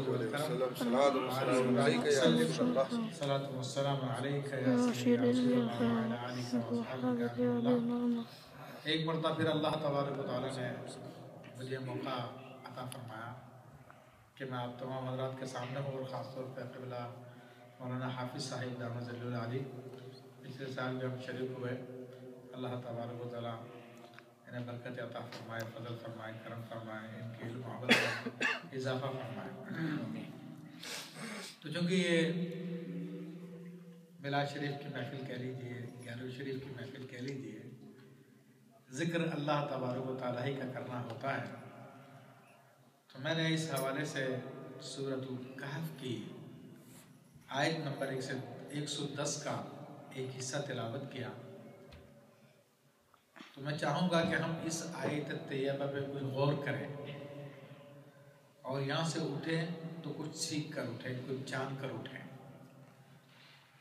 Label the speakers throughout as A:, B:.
A: صلاۃ والسلام علیک یا رسول اللہ، صلاۃ والسلام علیک یا سیدنا رسول اللہ وعلی آلہ وصحبہ اللہ۔ ایک مرتبہ پھر اللہ تبارک و تعالیٰ نے مجھے موقع عطا فرمایا کہ میں آپ تمام حضرات کے سامنے ہوں، اور خاص طور پہ قبلہ مولانا حافظ صاحب دامت ظل العالی پچھلے سال بھی ہم شریک ہوئے۔ اللہ تبارک و تعالیٰ انہیں برکت عطا فرمائے، فضل فرمائے، کرم فرمائے، ان کے علم و عمل میں اضافہ فرمائے۔ تو چونکہ یہ میلاد شریف کی محفل کہہ لیجیے، 11ویں شریف کی محفل کہہ لیجیے، ذکر اللہ تبارک و تعالیٰ ہی کا کرنا ہوتا ہے، تو میں نے اس حوالے سے سورۃ الکہف کی آیت نمبر 110 کا ایک حصہ تلاوت کیا۔ تو میں چاہوں گا کہ ہم اس آیت طیبہ پہ کچھ غور کریں، اور یہاں سے اٹھیں تو کچھ سیکھ کر اٹھیں، کچھ جان کر اٹھیں،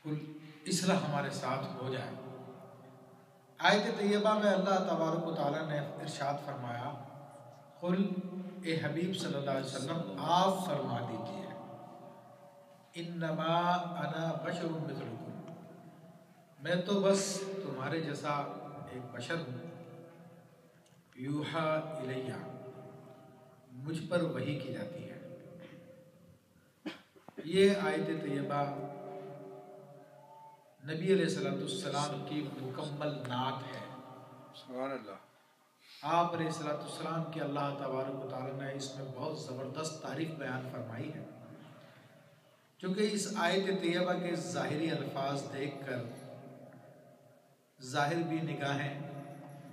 A: کچھ اصلاح ہمارے ساتھ ہو جائے۔ آیت طیبہ میں اللہ تبارک و تعالیٰ نے ارشاد فرمایا، قل اے حبیب صلی اللہ علیہ وسلم آپ فرما دیجئے، انما انا بشر مثلکم، میں تو بس تمہارے جیسا ایک بشر ہوں، یوحا الیہ، مجھ پر وحی کی جاتی ہے۔ یہ آیت طیبہ نبی علیہ السلام کی مکمل نعت ہے۔ سبحان اللہ۔ آپ علیہ السلام کی اللہ تبارک و تعالیٰ نے اس میں بہت زبردست تعریف بیان فرمائی ہے، چونکہ اس آیت طیبہ کے ظاہری الفاظ دیکھ کر ظاہر بھی نگاہیں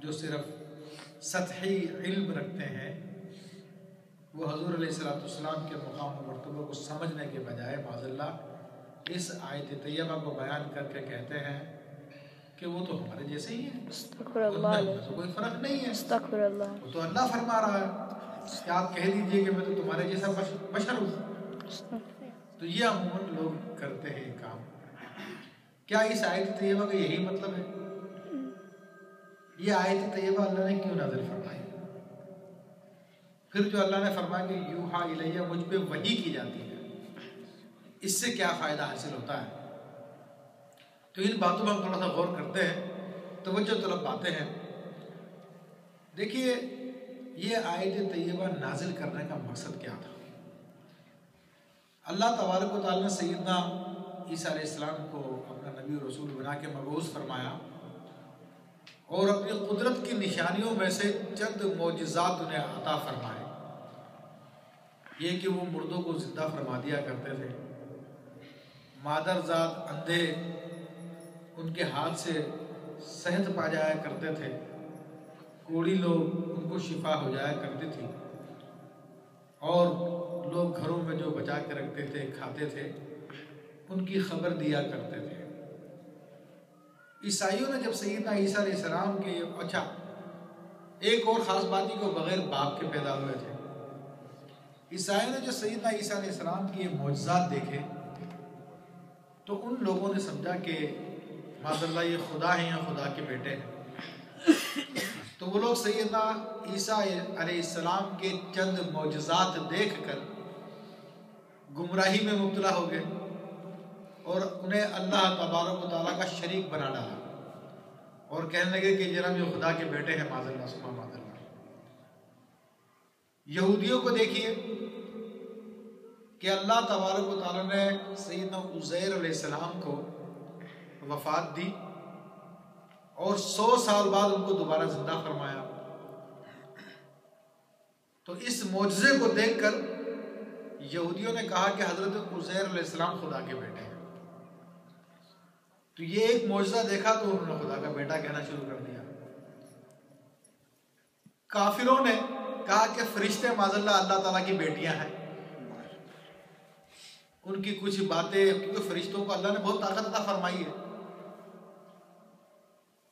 A: جو صرف سطحی علم رکھتے ہیں، وہ حضور علیہ السلام کے مقام و مرتبہ کو سمجھنے کے بجائے معاذ اللہ اس آیت طیبہ کو بیان کر کے کہتے ہیں کہ وہ تو ہمارے جیسے ہی ہیں،
B: استغفر اللہ
A: ان میں تو کوئی فرق نہیں ہے،
B: استغفر اللہ،
A: وہ تو اللہ فرما رہا ہے کہ آپ کہہ دیجئے کہ میں تو تمہارے جیسا بشر ہوں۔ تو یہ عموماً لوگ کرتے ہیں یہ کام۔ کیا اس آیت طیبہ کا یہی مطلب ہے؟ یہ آیت طیبہ اللہ نے کیوں نازل فرمائی؟ پھر جو اللہ نے فرمایا کہ یوحا الیہ، مجھ پہ وحی کی جاتی ہے، اس سے کیا فائدہ حاصل ہوتا ہے؟ تو ان باتوں پر ہم تھوڑا سا غور کرتے ہیں، توجہ طلب باتیں ہیں۔ دیکھیے یہ آیت طیبہ نازل کرنے کا مقصد کیا تھا؟ اللہ تبارک و تعالیٰ نے سیدنا عیسیٰ علیہ السلام کو اپنا نبی و رسول بنا کے مبعوث فرمایا، اور اپنی قدرت کی نشانیوں میں سے چند معجزات انہیں عطا فرمائے۔ یہ کہ وہ مردوں کو زندہ فرما دیا کرتے تھے، مادرزاد اندھے ان کے ہاتھ سے صحت پا جایا کرتے تھے، کوڑی لوگ ان کو شفا ہو جایا کرتی تھی، اور لوگ گھروں میں جو بچا کے رکھتے تھے کھاتے تھے ان کی خبر دیا کرتے تھے۔ عیسائیوں نے جب سیدنا عیسیٰ علیہ السلام کے اچھا ایک اور خاص بات ہی کو بغیر باپ کے پیدا ہوئے تھے، عیسائیوں نے جو سیدنا عیسیٰ علیہ السلام کی یہ معجزات دیکھے تو ان لوگوں نے سمجھا کہ معاذ اللہ یہ خدا ہیں یا خدا کے بیٹے ہیں۔ تو وہ لوگ سیدنا عیسیٰ علیہ السلام کے چند معجزات دیکھ کر گمراہی میں مبتلا ہو گئے، اور انہیں اللہ تبارک و تعالیٰ کا شریک بنا ڈالا، اور کہنے لگے کہ جناب یہ خدا کے بیٹے ہیں، معاذ اللہ ثم معاذ اللہ۔ یہودیوں کو دیکھیے کہ اللہ تبارک و تعالیٰ نے سیدنا عزیر علیہ السلام کو وفات دی، اور 100 سال بعد ان کو دوبارہ زندہ فرمایا۔ تو اس معجزے کو دیکھ کر یہودیوں نے کہا کہ حضرت عزیر علیہ السلام خدا کے بیٹے ہیں۔ تو یہ ایک معجزہ دیکھا تو انہوں نے خدا کا بیٹا کہنا شروع کر دیا۔ کافروں نے کہا کہ فرشتے معاذ اللہ اللہ تعالیٰ کی بیٹیاں ہیں۔ ان کی کچھ باتیں، کیونکہ فرشتوں کو اللہ نے بہت طاقت عطا فرمائی ہے۔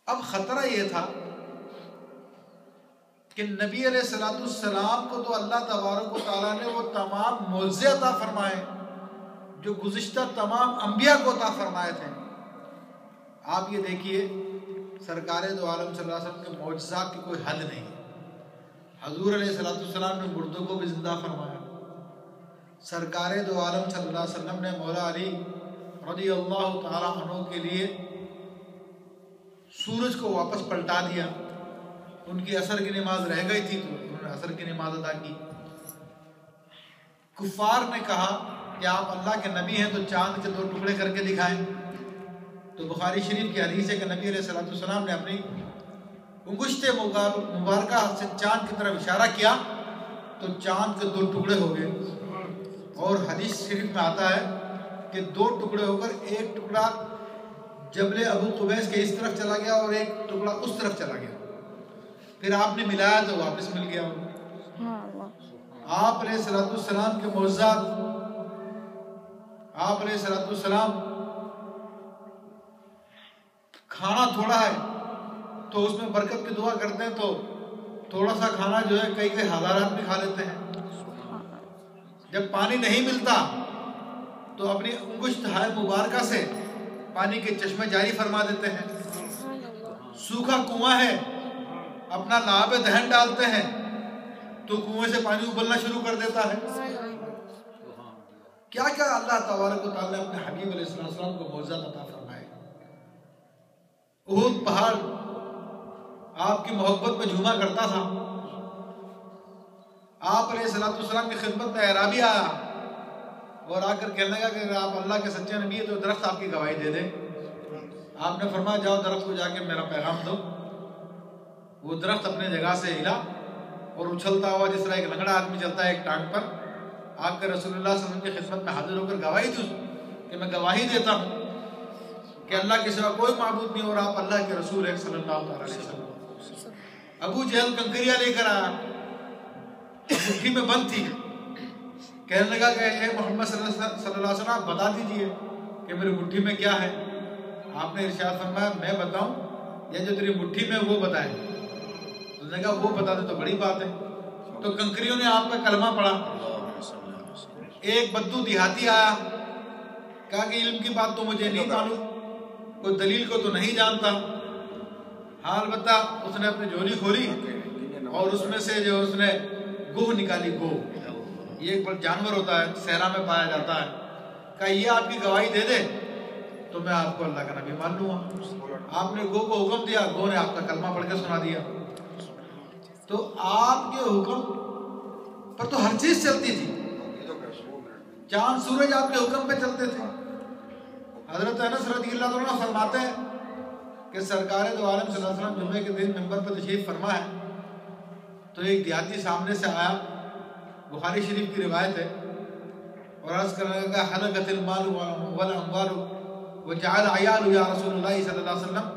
A: اب خطرہ یہ تھا کہ نبی علیہ السلام کو تو اللہ تبارک و تعالیٰ نے وہ تمام معجزے عطا فرمائے جو گزشتہ تمام انبیاء کو عطا فرمائے تھے۔ آپ یہ دیکھیے سرکار دو عالم صلی اللہ علیہ وسلم کے معجزات کی کوئی حد نہیں۔ حضور علیہ السلام نے مردوں کو بھی زندہ فرمایا، سرکار دو عالم صلی اللہ علیہ وسلم نے مولا علی رضی اللہ تعالیٰ عنہ کے لیے سورج کو واپس پلٹا دیا. ان کی عصر کی نماز رہ گئی تھی تو انہوں نے عصر کی نماز ادا کی. کفار نے کہا کہ آپ اللہ کے نبی ہیں تو چاند کے 2 ٹکڑے کر کے دکھائیں. تو بخاری شریف کی حدیث ہے کہ نبی علیہ الصلوۃ والسلام نے اپنی انگشت مبارکہ سے چاند کی طرف اشارہ کیا تو چاند کے 2 ٹکڑے ہو گئے. اور حدیث شریف میں آتا ہے کہ 2 ٹکڑے ہو کر ایک ٹکڑا جبل ابو قبیس کے اس طرف چلا گیا اور ایک ٹکڑا اس طرف چلا گیا. پھر آپ نے ملایا تو واپس مل گیا. آپ علیہ الصلوۃ والسلام کے معجزات, آپ علیہ الصلوۃ والسلام کھانا تھوڑا ہے تو اس میں برکت کی دعا کرتے ہیں تو تھوڑا سا کھانا جو ہے کئی ہزار آدمی کھا لیتے ہیں. جب پانی نہیں ملتا تو اپنی انگشت ہائے مبارکہ سے پانی کے چشمے جاری فرما دیتے ہیں. سوکھا کنواں ہے, اپنا لعاب دہن ڈالتے ہیں تو کنویں سے پانی ابلنا شروع کر دیتا ہے. کیا کیا اللہ تبارک و تعالیٰ نے اپنے حبیب علیہ السلام کو معجزات عطا فرمائے. احد پہاڑ آپ کی محبت میں جھوما کرتا تھا. آپ علیہ السلام کی خدمت میں اعرابی آیا اور آ کر کہنے لگا کہ آپ اللہ کے سچے نبی ہیں تو درخت آپ کی گواہی دے دے. آپ نے فرمایا جاؤ درخت کو جا کے میرا پیغام دو. وہ درخت اپنے جگہ سے ہلا اور اچھلتا ہوا جس طرح ایک لنگڑا آدمی چلتا ہے ایک ٹانگ پر, آ کر رسول اللہ صلی اللہ علیہ وسلم کی خدمت میں حاضر ہو کر گواہی دی کہ میں گواہی دیتا ہوں کہ اللہ کے سوا کوئی معبود نہیں اور آپ اللہ کے رسول ہیں صلی اللہ علیہ وسلم. ابو جہل کنکریاں لے کر آیا, مٹھی میں بند تھی. کہنے لگا کہ اے محمد صلی اللہ علیہ وسلم بتا دیجئے کہ میری مٹھی میں کیا ہے. آپ نے ارشاد فرمایا میں بتاؤں یا جو تیری مٹھی میں وہ بتائے. اس نے کہا وہ بتا دے تو بڑی بات ہے. تو کنکریوں نے آپ کا کلمہ پڑھا. ایک بدو دیہاتی آیا, کہا کہ علم کی بات تو مجھے نہیں معلوم, کوئی دلیل کو تو نہیں جانتا. ہاں البتہ اس نے اپنی جھولی کھولی اور اس میں سے جو اس نے گوہ نکالی. گوہ یہ ایک بڑا جانور ہوتا ہے, صحرا میں پایا جاتا ہے. کہا یہ آپ کی گواہی دے دے تو میں آپ کو اللہ کا نبی مان لوں گا. آپ نے گوہ کو حکم دیا, گوہ نے آپ کا کلمہ پڑھ کے سنا دیا. تو آپ کے حکم پر تو ہر چیز چلتی تھی. چاند سورج آپ کے حکم پہ چلتے تھے. حضرت انس رضی اللہ عنہ فرماتے ہیں کہ سرکار دو عالم صلی اللہ علیہ وسلم جمعے کے دن منبر پر تشریف فرما ہے تو ایک دیہاتی سامنے سے آیا, بخاری شریف کی روایت ہے, اور عرض کرنے لگا حلقت المال والاموال وجعل عیال یا رسول اللہ صلی اللہ علیہ وسلم,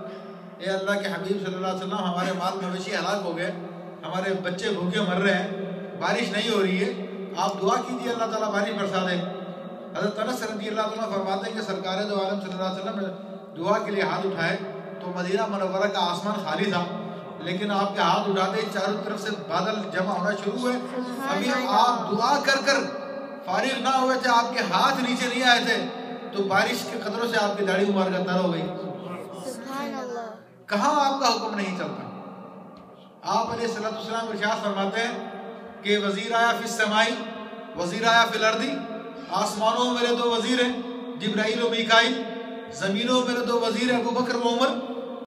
A: اے اللہ کے حبیب صلی اللہ علیہ وسلم ہمارے مال مویشی ہلاک ہو گئے, ہمارے بچے بھوکے مر رہے ہیں, بارش نہیں ہو رہی ہے, آپ دعا کیجیے اللہ تعالیٰ بارش برسا دے. حضرت انس رضی اللہ عنہ فرماتے ہیں کہ سرکار دو عالم صلی اللہ علیہ وسلم نے دعا کے لیے ہاتھ اٹھائے تو مدینہ منورہ کا آسمان خالی تھا, لیکن آپ کے ہاتھ اٹھاتے ہی چاروں طرف سے بادل جمع ہونا شروع ہوئے. ابھی آپ دعا کر کر فارغ نہ ہوئے تھے, آپ کے ہاتھ نیچے نہیں آئے تھے تو بارش کے قطروں سے آپ کی داڑھی مبارکہ تر ہو گئی. کہاں آپ کا حکم نہیں چلتا. آپ علیہ الصلوۃ والسلام ارشاد فرماتے ہیں کہ وزیر آیا فی السماء وزیر آیا فی الارض, آسمانوں میں میرے 2 وزیر ہیں جبرائیل و میکائیل, زمینوں میں میرے 2 وزیر ہیں ابو بکر و عمر.